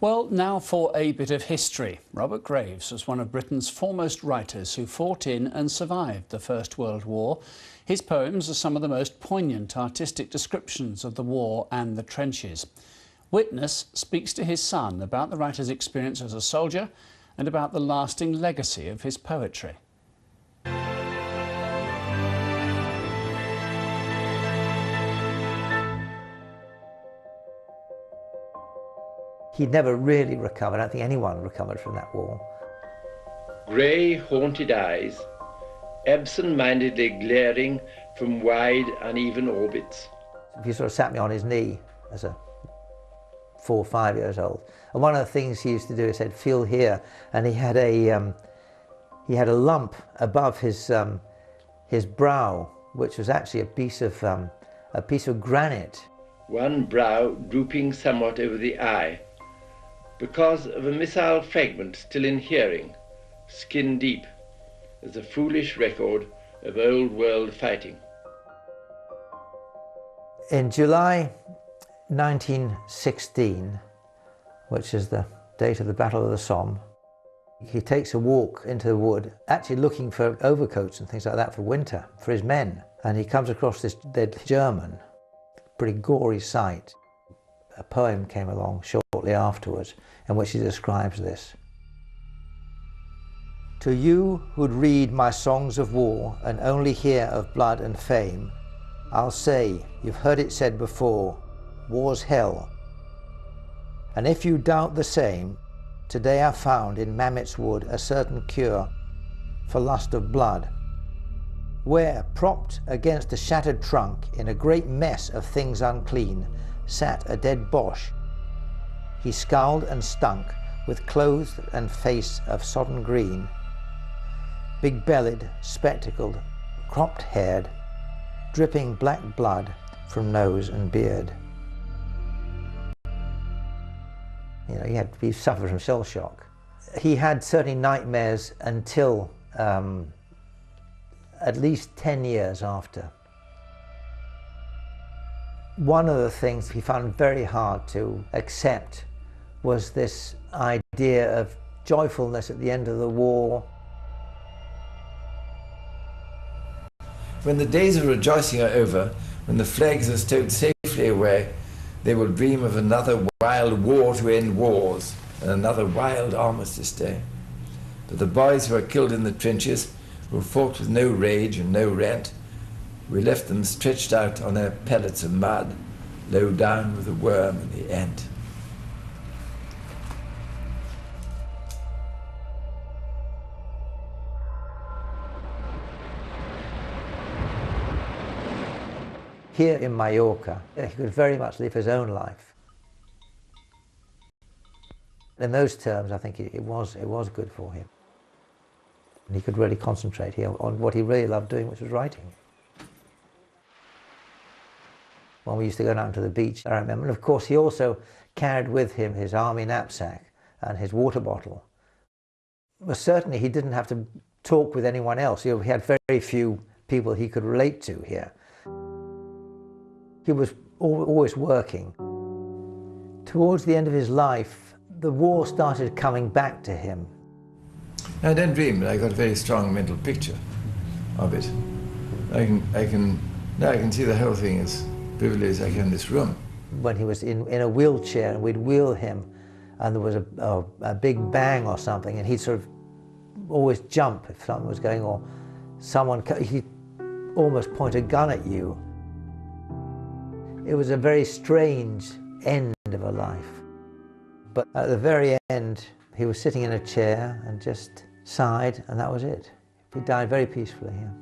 Well, now for a bit of history. Robert Graves was one of Britain's foremost writers who fought in and survived the First World War. His poems are some of the most poignant artistic descriptions of the war and the trenches. Witness speaks to his son about the writer's experience as a soldier and about the lasting legacy of his poetry. He'd never really recovered. I don't think anyone recovered from that war. Grey, haunted eyes, absent-mindedly glaring from wide, uneven orbits. He sort of sat me on his knee as a 4 or 5 years old. And one of the things he used to do, he said, "Feel here." And he had a lump above his brow, which was actually a piece of granite. One brow drooping somewhat over the eye, because of a missile fragment still in hearing, skin deep, as a foolish record of old world fighting. In July 1916, which is the date of the Battle of the Somme, he takes a walk into the wood, actually looking for overcoats and things like that for winter, for his men. And he comes across this dead German, pretty gory sight. A poem came along shortly afterwards in which he describes this. To you who'd read my songs of war and only hear of blood and fame, I'll say, you've heard it said before, war's hell. And if you doubt the same, today I found in Mamet's wood a certain cure for lust of blood, where, propped against a shattered trunk in a great mess of things unclean, sat a dead Boche. He scowled and stunk, with clothes and face of sodden green, big-bellied, spectacled, cropped-haired, dripping black blood from nose and beard. You know, he suffered from shell shock. He had certainly nightmares until at least 10 years after. One of the things he found very hard to accept was this idea of joyfulness at the end of the war. When the days of rejoicing are over, when the flags are stowed safely away, they will dream of another wild war to end wars and another wild armistice day. But the boys who are killed in the trenches, who fought with no rage and no rent, we left them stretched out on their pellets of mud, low down with the worm and the ant. Here in Mallorca, he could very much live his own life. In those terms, I think it was good for him. And he could really concentrate here on what he really loved doing, which was writing. When we used to go down to the beach, I remember, and of course he also carried with him his army knapsack and his water bottle. But certainly he didn't have to talk with anyone else. You know, he had very few people he could relate to here. He was always working. Towards the end of his life, the war started coming back to him. I don't dream, but I got a very strong mental picture of it. I can see the whole thing as vividly as I can in this room. When he was in a wheelchair and we'd wheel him and there was a big bang or something, and he'd sort of always jump if something was going on. He'd almost point a gun at you. It was a very strange end of a life. But at the very end, he was sitting in a chair and just sighed, and that was it. He died very peacefully here.